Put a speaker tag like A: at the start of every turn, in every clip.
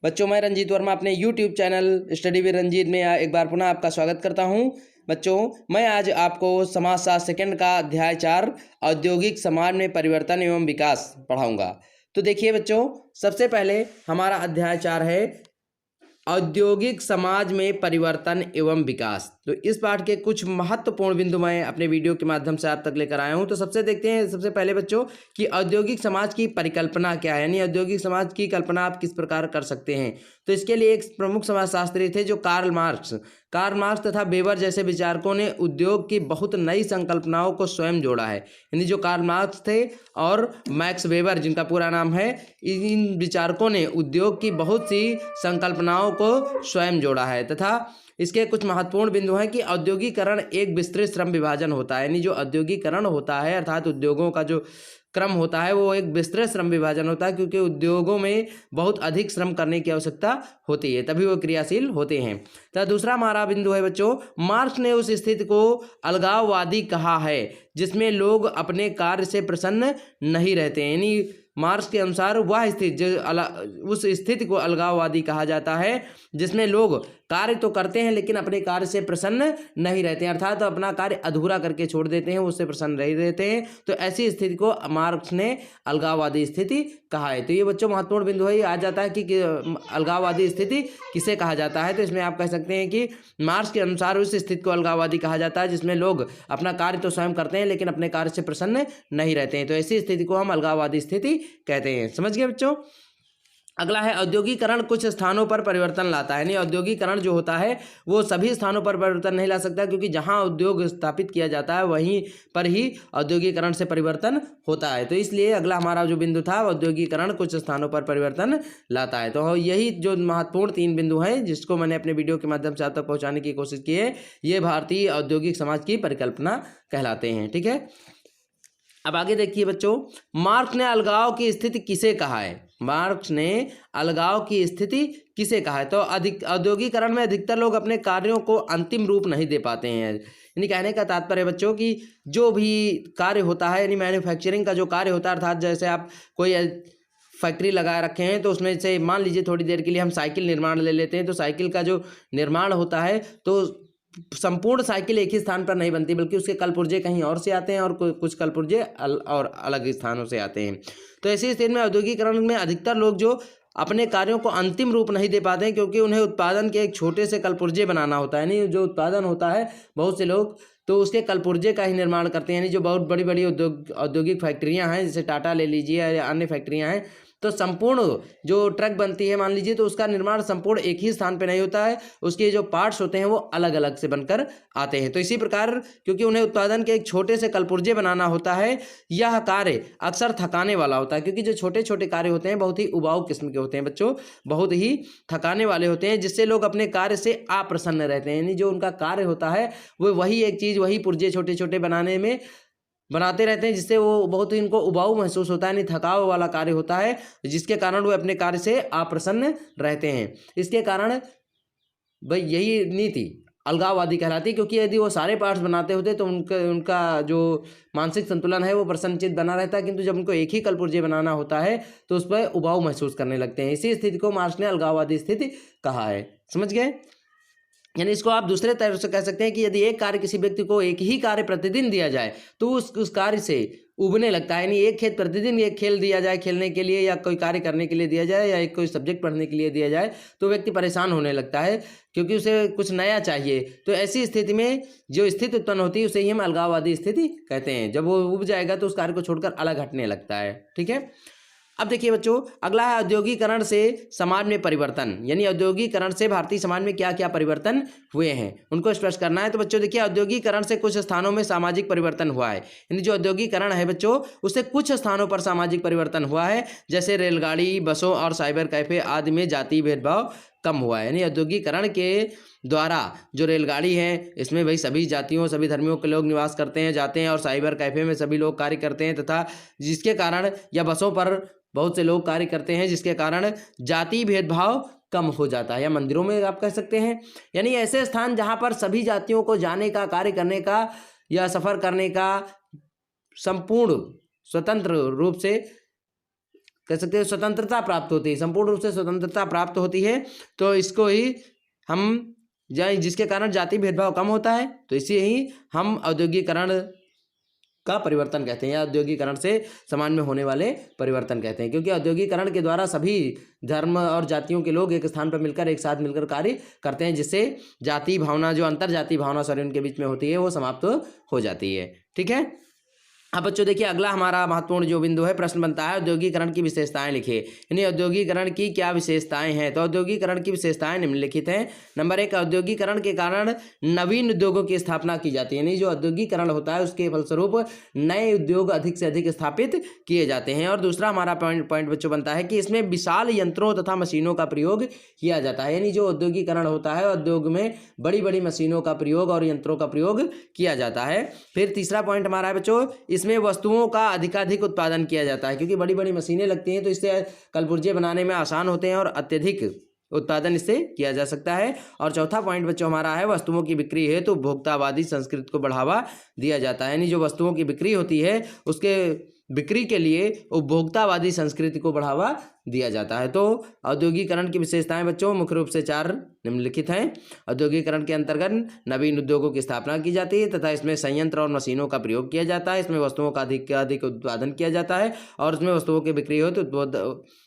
A: बच्चों, मैं रंजीत वर्मा अपने YouTube channel study with Ranjeet में एक बार पुनः आपका स्वागत करता हूं। बच्चों, मैं आज आपको समाजशास्त्र सेकंड का अध्याय 4 औद्योगिक समाज में परिवर्तन एवं विकास पढ़ाऊंगा। तो देखिए बच्चों, सबसे पहले हमारा अध्याय 4 है औद्योगिक समाज में परिवर्तन एवं विकास। तो इस पाठ के कुछ महत्वपूर्ण बिंदु मैं अपने वीडियो के माध्यम से आप तक लेकर आया हूं। तो सबसे पहले बच्चों कि औद्योगिक समाज की परिकल्पना क्या है, यानी औद्योगिक समाज की कल्पना आप किस प्रकार कर सकते हैं। तो इसके लिए एक प्रमुख समाजशास्त्री थे जो कार्ल मार्क्स तथा वेबर जैसे विचारकों ने उद्योग की बहुत नई संकल्पनाओं को स्वयं जोड़ा है। यानी जो कार्ल मार्क्स थे और मैक्स वेबर जिनका पूरा नाम है, इन विचारकों ने उद्योग की बहुत सी संकल्पनाओं को स्वयं जोड़ा है। तथा इसके कुछ महत्वपूर्ण बिंदु हैं कि औद्योगिकरण एक विस्तृत श्रम विभाजन होता है। यानी जो औद्योगिकरण होता है अर्थात उद्योगों का जो क्रम होता है वो एक विस्तृत श्रम विभाजन होता है, क्योंकि उद्योगों में बहुत अधिक श्रम करने की आवश्यकता होती है, तभी वो क्रियाशील होते हैं। तो दूसरा हमारा बिंदु है बच्चों, मार्क्स ने उस स्थिति को अलगाववादी कहा है जिसमें लोग अपने कार्य से प्रसन्न नहीं रहते हैं। यानी मार्क्स के अनुसार वह स्थिति उस स्थिति को अलगाववादी कहा जाता है जिसमें लोग कार्य तो करते हैं लेकिन अपने कार्य से प्रसन्न नहीं रहते हैं, अर्थात अपना कार्य अधूरा करके छोड़ देते हैं, उससे प्रसन्न नहीं रहते हैं। तो ऐसी स्थिति को मार्क्स ने अलगाववादी स्थिति कहा है। तो ये बच्चों महत्वपूर्ण बिंदु है, ये आ जाता है कि अलगाववादी स्थिति किसे कहा जाता है। तो इसमें आप कह सकते हैं कि मार्क्स के अनुसार उस स्थिति को अलगाववादी कहा जाता है जिसमें लोग अपना कार्य तो स्वयं करते हैं लेकिन अपने कार्य से प्रसन्न नहीं रहते हैं। तो ऐसी स्थिति को हम अलगाववादी स्थिति कहते हैं। समझ गए बच्चों। अगला है औद्योगिकरण कुछ स्थानों पर परिवर्तन लाता है। यानी औद्योगिकरण जो होता है वो सभी स्थानों पर परिवर्तन नहीं ला सकता, क्योंकि जहां उद्योग स्थापित किया जाता है वहीं पर ही औद्योगिकरण से परिवर्तन होता है। तो इसलिए अगला हमारा जो बिंदु था, औद्योगिकरण कुछ स्थानों पर परिवर्तन लाता है। तो यही जो महत्वपूर्ण 3 बिंदु हैं जिसको मैंने अपने वीडियो के माध्यम से आप तक पहुँचाने की कोशिश की है, ये भारतीय औद्योगिक समाज की परिकल्पना कहलाते हैं। ठीक है, अब आगे देखिए बच्चों, मार्क्स ने अलगाव की स्थिति किसे कहा है। मार्क्स ने अलगाव की स्थिति किसे कहा है। तो औद्योगिकरण में अधिकतर लोग अपने कार्यों को अंतिम रूप नहीं दे पाते हैं। यानी कहने का तात्पर्य बच्चों कि जो भी कार्य होता है, यानी मैन्युफैक्चरिंग का जो कार्य होता है, अर्थात जैसे आप कोई फैक्ट्री लगा रखे हैं तो उसमें से मान लीजिए थोड़ी देर के लिए हम साइकिल निर्माण ले लेते हैं। तो साइकिल का जो निर्माण होता है तो संपूर्ण साइकिल एक ही स्थान पर नहीं बनती, बल्कि उसके कलपुर्जे कहीं और से आते हैं और कुछ कलपुर्जे और अलग स्थानों से आते हैं। तो ऐसी स्थिति में औद्योगिकरण में अधिकतर लोग जो अपने कार्यों को अंतिम रूप नहीं दे पाते हैं, क्योंकि उन्हें उत्पादन के एक छोटे से कलपुर्जे बनाना होता है। यानी जो उत्पादन होता है, बहुत से लोग तो उसके कलपुर्जे का ही निर्माण करते हैं। यानी जो बहुत बड़ी बड़ी औद्योगिक फैक्ट्रियां हैं, जैसे टाटा ले लीजिए या अन्य फैक्ट्रियां हैं, तो संपूर्ण जो ट्रक बनती है मान लीजिए, तो उसका निर्माण संपूर्ण एक ही स्थान पे नहीं होता है, उसके जो पार्ट्स होते हैं वो अलग अलग से बनकर आते हैं। तो इसी प्रकार क्योंकि उन्हें उत्पादन के एक छोटे से कलपुर्जे बनाना होता है, यह कार्य अक्सर थकाने वाला होता है, क्योंकि जो छोटे छोटे कार्य होते हैं बहुत ही उबाऊ किस्म के होते हैं बच्चों, बहुत ही थकाने वाले होते हैं, जिससे लोग अपने कार्य से अप्रसन्न रहते हैं। यानी जो उनका कार्य होता है वो वही एक चीज़, वही पुर्जे छोटे छोटे बनाते रहते हैं, जिससे वो बहुत ही इनको उबाऊ महसूस होता है, यानी थकाव वाला कार्य होता है, जिसके कारण वो अपने कार्य से अप्रसन्न रहते हैं। इसके कारण भाई यही नीति अलगाववादी कहलाती है, क्योंकि यदि वो सारे पार्ट्स बनाते होते तो उनका जो मानसिक संतुलन है वो प्रसन्नचित बना रहता है, किंतु जब उनको एक ही कलपुर्जे बनाना होता है तो उस पर उबाऊ महसूस करने लगते हैं। इसी स्थिति को मार्क्स ने अलगाववादी स्थिति कहा है। समझ गए। यानी इसको आप दूसरे तरह से कह सकते हैं कि यदि एक कार्य किसी व्यक्ति को एक ही कार्य प्रतिदिन दिया जाए तो उस कार्य से उबने लगता है। यानी एक खेत प्रतिदिन एक खेल दिया जाए खेलने के लिए, या कोई कार्य करने के लिए दिया जाए, या एक कोई सब्जेक्ट पढ़ने के लिए दिया जाए, तो व्यक्ति परेशान होने लगता है, क्योंकि उसे कुछ नया चाहिए। तो ऐसी स्थिति में जो स्थिति उत्पन्न होती है उसे ही हम अलगाववादी स्थिति कहते हैं। जब वो उब जाएगा तो उस कार्य को छोड़कर अलग हटने लगता है। ठीक है, अब देखिए बच्चों, अगला है औद्योगिकरण से समाज में परिवर्तन। यानी औद्योगिकरण से भारतीय समाज में क्या क्या परिवर्तन हुए हैं उनको स्पष्ट करना है। तो बच्चों देखिए, औद्योगिकरण से कुछ स्थानों में सामाजिक परिवर्तन हुआ है। यानी जो औद्योगिकरण है बच्चों, उससे कुछ स्थानों पर सामाजिक परिवर्तन हुआ है, जैसे रेलगाड़ी, बसों और साइबर कैफे आदि में जातीय भेदभाव कम हुआ है। यानी औद्योगिकरण के द्वारा जो रेलगाड़ी है, इसमें भाई सभी जातियों सभी धर्मियों के लोग निवास करते हैं, जाते हैं, और साइबर कैफे में सभी लोग कार्य करते हैं, तथा जिसके कारण, या बसों पर बहुत से लोग कार्य करते हैं, जिसके कारण जाति भेदभाव कम हो जाता है, या मंदिरों में आप कह सकते हैं। यानी ऐसे स्थान जहां पर सभी जातियों को जाने का, कार्य करने का या सफर करने का संपूर्ण स्वतंत्र रूप से कह सकते हो स्वतंत्रता प्राप्त होती है, संपूर्ण रूप से स्वतंत्रता प्राप्त होती है, तो इसको ही हम जिसके कारण जाति भेदभाव कम होता है, तो इसे ही हम औद्योगिकरण का परिवर्तन कहते हैं या औद्योगिकरण से समाज में होने वाले परिवर्तन कहते हैं। क्योंकि औद्योगिकरण के द्वारा सभी धर्म और जातियों के लोग एक स्थान पर मिलकर एक साथ मिलकर कार्य करते हैं, जिससे जाति भावना जो अंतर जाति भावना उनके बीच में होती है वो समाप्त हो जाती है। ठीक है। अब बच्चों देखिए अगला हमारा महत्वपूर्ण जो बिंदु है, प्रश्न बनता है औद्योगिकरण की विशेषताएं लिखिए। यानी औद्योगिकरण की क्या विशेषताएं हैं, तो औद्योगिकरण की विशेषताएं निम्नलिखित हैं। नंबर 1, औद्योगिकरण के कारण नवीन उद्योगों की स्थापना की जाती है। यानी जो औद्योगिकरण होता है उसके फलस्वरूप नए उद्योग अधिक से अधिक स्थापित किए जाते हैं। और दूसरा हमारा पॉइंट बच्चों बनता है कि इसमें विशाल यंत्रों तथा मशीनों का प्रयोग किया जाता है। यानी जो औद्योगिकरण होता है उद्योग में बड़ी बड़ी मशीनों का प्रयोग और यंत्रों का प्रयोग किया जाता है। फिर तीसरा पॉइंट हमारा है बच्चों, इसमें वस्तुओं का अधिकाधिक उत्पादन किया जाता है, क्योंकि बड़ी बड़ी मशीनें लगती हैं तो इससे कलपुर्जे बनाने में आसान होते हैं और अत्यधिक उत्पादन इससे किया जा सकता है। और चौथा पॉइंट बच्चों हमारा है, वस्तुओं की बिक्री है तो उपभोक्तावादी संस्कृति को बढ़ावा दिया जाता है। यानी जो वस्तुओं की बिक्री होती है उसके बिक्री के लिए उपभोक्तावादी संस्कृति को बढ़ावा दिया जाता है। तो औद्योगिकरण की विशेषताएं बच्चों मुख्य रूप से 4 निम्नलिखित हैं। औद्योगिकरण के अंतर्गत नवीन उद्योगों की स्थापना की जाती है तथा इसमें संयंत्र और मशीनों का प्रयोग किया जाता है। इसमें वस्तुओं का अधिक उत्पादन किया जाता है और उसमें वस्तुओं की बिक्री हो तो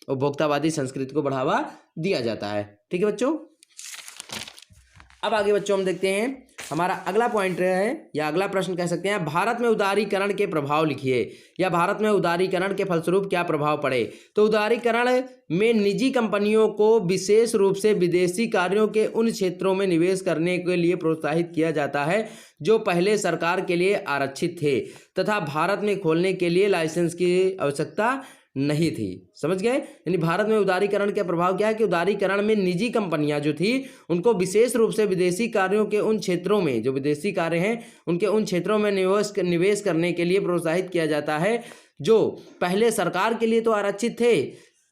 A: उपभोक्तावादी संस्कृति को बढ़ावा दिया जाता है। ठीक है बच्चों। अब आगे बच्चों हम देखते हैं हमारा अगला पॉइंट है या अगला प्रश्न कह सकते हैं, भारत में उदारीकरण के प्रभाव लिखिए या भारत में उदारीकरण के फलस्वरूप क्या प्रभाव पड़े। तो उदारीकरण में निजी कंपनियों को विशेष रूप से विदेशी कार्यों के उन क्षेत्रों में निवेश करने के लिए प्रोत्साहित किया जाता है जो पहले सरकार के लिए आरक्षित थे तथा भारत में खोलने के लिए लाइसेंस की आवश्यकता नहीं थी। समझ गए। यानी भारत में उदारीकरण के प्रभाव क्या है कि उदारीकरण में निजी कंपनियां जो थी उनको विशेष रूप से विदेशी कार्यों के उन क्षेत्रों में, जो विदेशी कार्य हैं उनके उन क्षेत्रों में निवेश करने के लिए प्रोत्साहित किया जाता है जो पहले सरकार के लिए तो आरक्षित थे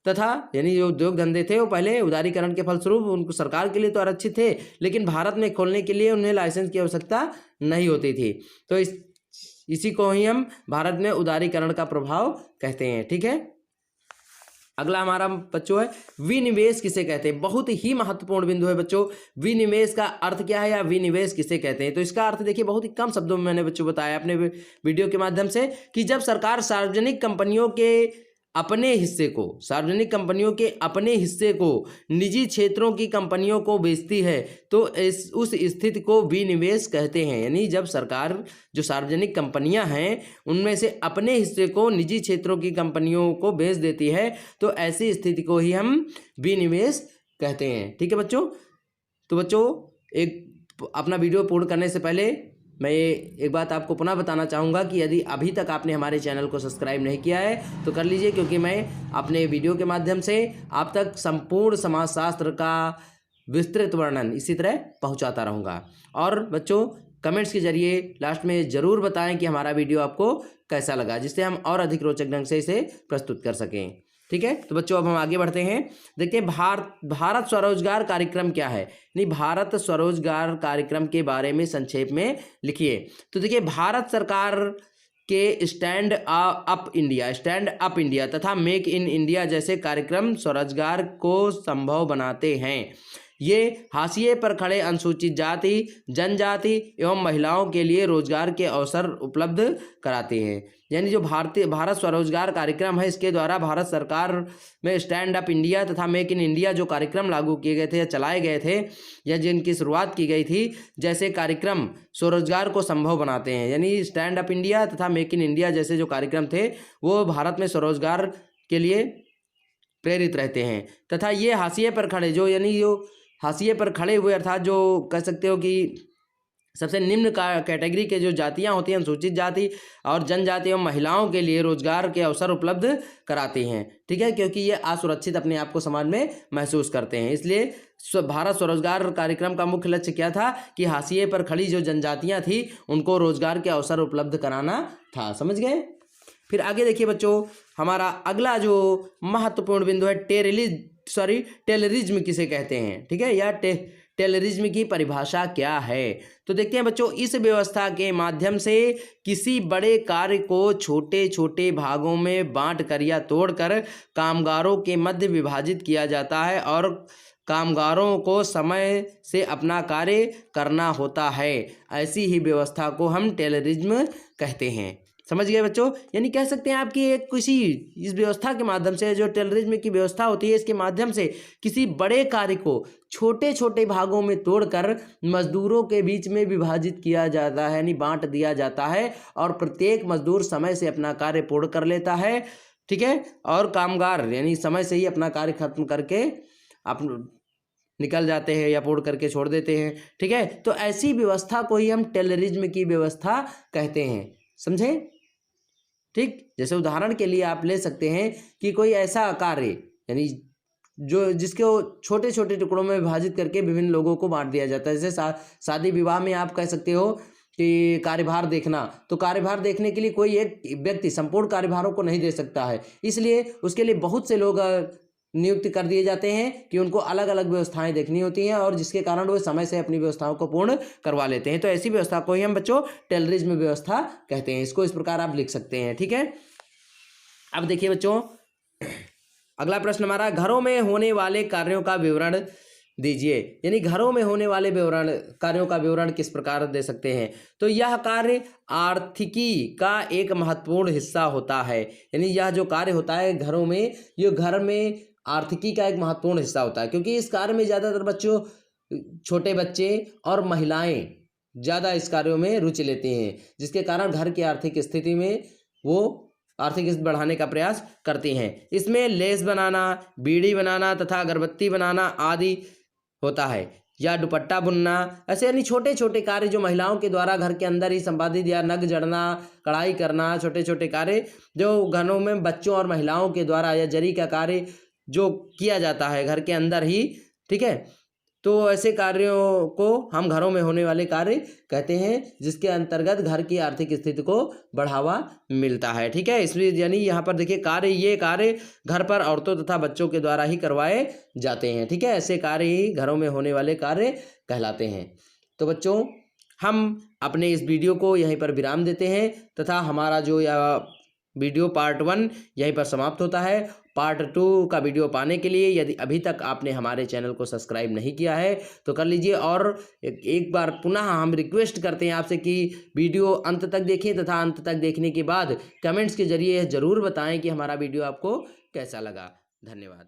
A: तथा यानी जो उद्योग धंधे थे वो पहले उदारीकरण के फलस्वरूप उनको सरकार के लिए तो आरक्षित थे, लेकिन भारत में खोलने के लिए उन्हें लाइसेंस की आवश्यकता नहीं होती थी। तो इसी को ही हम भारत में उदारीकरण का प्रभाव कहते हैं। ठीक है। अगला हमारा बच्चों है, विनिवेश किसे कहते हैं। बहुत ही महत्वपूर्ण बिंदु है बच्चों। विनिवेश का अर्थ क्या है या विनिवेश किसे कहते हैं। तो इसका अर्थ देखिए बहुत ही कम शब्दों में मैंने बच्चों बताया अपने वीडियो के माध्यम से कि जब सरकार सार्वजनिक कंपनियों के अपने हिस्से को निजी क्षेत्रों की कंपनियों को बेचती है तो उस स्थिति को विनिवेश कहते हैं। यानी जब सरकार जो सार्वजनिक कंपनियां हैं उनमें से अपने हिस्से को निजी क्षेत्रों की कंपनियों को बेच देती है तो ऐसी स्थिति को ही हम विनिवेश कहते हैं। ठीक है बच्चों। तो बच्चों एक अपना वीडियो पूर्ण करने से पहले मैं एक बात आपको पुनः बताना चाहूँगा कि यदि अभी तक आपने हमारे चैनल को सब्सक्राइब नहीं किया है तो कर लीजिए, क्योंकि मैं अपने वीडियो के माध्यम से आप तक संपूर्ण समाजशास्त्र का विस्तृत वर्णन इसी तरह पहुँचाता रहूँगा। और बच्चों कमेंट्स के जरिए लास्ट में ज़रूर बताएं कि हमारा वीडियो आपको कैसा लगा, जिससे हम और अधिक रोचक ढंग से इसे प्रस्तुत कर सकें। ठीक है। तो बच्चों अब हम आगे बढ़ते हैं। देखिए भारत स्वरोजगार कार्यक्रम क्या है। नहीं, भारत स्वरोजगार कार्यक्रम के बारे में संक्षेप में लिखिए। तो देखिए भारत सरकार के स्टैंड अप इंडिया तथा मेक इन इंडिया जैसे कार्यक्रम स्वरोजगार को संभव बनाते हैं। ये हाशिए पर खड़े अनुसूचित जाति, जनजाति एवं महिलाओं के लिए रोजगार के अवसर उपलब्ध कराते हैं। यानी जो भारत स्वरोजगार कार्यक्रम है इसके द्वारा भारत सरकार में स्टैंड अप इंडिया तथा मेक इन इंडिया जो कार्यक्रम लागू किए गए थे या चलाए गए थे या जिनकी शुरुआत की गई थी, जैसे कार्यक्रम स्वरोजगार को संभव बनाते हैं। यानी स्टैंड अप इंडिया तथा मेक इन इंडिया जैसे जो कार्यक्रम थे वो भारत में स्वरोजगार के लिए प्रेरित रहते हैं तथा ये हाशिए पर खड़े जो हाशिए पर खड़े हुए अर्थात जो कह सकते हो कि सबसे निम्न कैटेगरी के जो जातियां होती हैं, अनुसूचित जाति और जनजाति एवं महिलाओं के लिए रोजगार के अवसर उपलब्ध कराती हैं। ठीक है। क्योंकि ये असुरक्षित अपने आप को समाज में महसूस करते हैं, इसलिए भारत स्वरोजगार कार्यक्रम का मुख्य लक्ष्य क्या था कि हाशिए पर खड़ी जो जनजातियां थी उनको रोजगार के अवसर उपलब्ध कराना था। समझ गए। फिर आगे देखिए बच्चों हमारा अगला जो महत्वपूर्ण बिंदु है टेररिज्म किसे कहते हैं। ठीक है। या टेररिज्म की परिभाषा क्या है। तो देखते हैं बच्चों, इस व्यवस्था के माध्यम से किसी बड़े कार्य को छोटे छोटे भागों में बांट कर या तोड़कर कामगारों के मध्य विभाजित किया जाता है और कामगारों को समय से अपना कार्य करना होता है। ऐसी ही व्यवस्था को हम टेररिज्म कहते हैं। समझ गए बच्चों? यानी कह सकते हैं आपकी एक किसी इस व्यवस्था के माध्यम से, जो टेररिज्म की व्यवस्था होती है, इसके माध्यम से किसी बड़े कार्य को छोटे छोटे भागों में तोड़कर मजदूरों के बीच में विभाजित किया जाता है, यानी बांट दिया जाता है और प्रत्येक मजदूर समय से अपना कार्य पूर्ण कर लेता है। ठीक है, और कामगार यानी समय से ही अपना कार्य खत्म करके निकल जाते हैं या पूर्ण करके छोड़ देते हैं। ठीक है, तो ऐसी व्यवस्था को ही हम टेररिज्म की व्यवस्था कहते हैं। समझे? ठीक, जैसे उदाहरण के लिए आप ले सकते हैं कि कोई ऐसा कार्य यानी जो जिसको छोटे छोटे टुकड़ों में विभाजित करके विभिन्न लोगों को बांट दिया जाता है। जैसे शादी विवाह में आप कह सकते हो कि कार्यभार देखना, तो कार्यभार देखने के लिए कोई एक व्यक्ति संपूर्ण कार्यभारों को नहीं दे सकता है, इसलिए उसके लिए बहुत से लोग नियुक्त कर दिए जाते हैं कि उनको अलग अलग व्यवस्थाएं देखनी होती हैं और जिसके कारण वो समय से अपनी व्यवस्थाओं को पूर्ण करवा लेते हैं। तो ऐसी व्यवस्था को ही हम बच्चों टेररिज्म व्यवस्था कहते हैं। इसको इस प्रकार आप लिख सकते हैं। ठीक है, अब देखिए बच्चों, अगला प्रश्न हमारा, घरों में होने वाले कार्यों का विवरण दीजिए। यानी घरों में होने वाले कार्यों का विवरण किस प्रकार दे सकते हैं। तो यह कार्य आर्थिकी का एक महत्वपूर्ण हिस्सा होता है। यानी यह जो कार्य होता है घरों में, ये घर में आर्थिकी का एक महत्वपूर्ण हिस्सा होता है, क्योंकि इस कार्य में ज़्यादातर बच्चों, छोटे बच्चे और महिलाएं ज़्यादा इस कार्यों में रुचि लेते हैं, जिसके कारण घर की आर्थिक स्थिति में वो आर्थिक स्थिति बढ़ाने का प्रयास करती हैं। इसमें लेस बनाना, बीड़ी बनाना तथा अगरबत्ती बनाना आदि होता है, या दुपट्टा बुनना। ऐसे यानी छोटे छोटे कार्य जो महिलाओं के द्वारा घर के अंदर ही संपादित, या नग जड़ना, कढ़ाई करना, छोटे छोटे कार्य जो घरों में बच्चों और महिलाओं के द्वारा, या जरी का कार्य जो किया जाता है घर के अंदर ही। ठीक है, तो ऐसे कार्यों को हम घरों में होने वाले कार्य कहते हैं, जिसके अंतर्गत घर की आर्थिक स्थिति को बढ़ावा मिलता है। ठीक है, इसलिए यानी यहाँ पर देखिए ये कार्य घर पर औरतों तथा बच्चों के द्वारा ही करवाए जाते हैं। ठीक है, ऐसे कार्य ही घरों में होने वाले कार्य कहलाते हैं। तो बच्चों, हम अपने इस वीडियो को यहीं पर विराम देते हैं तथा हमारा जो यह वीडियो पार्ट 1 यहीं पर समाप्त होता है। पार्ट 2 का वीडियो पाने के लिए यदि अभी तक आपने हमारे चैनल को सब्सक्राइब नहीं किया है तो कर लीजिए, और एक बार पुनः हम रिक्वेस्ट करते हैं आपसे कि वीडियो अंत तक देखें तथा अंत तक देखने के बाद कमेंट्स के जरिए ज़रूर बताएं कि हमारा वीडियो आपको कैसा लगा। धन्यवाद।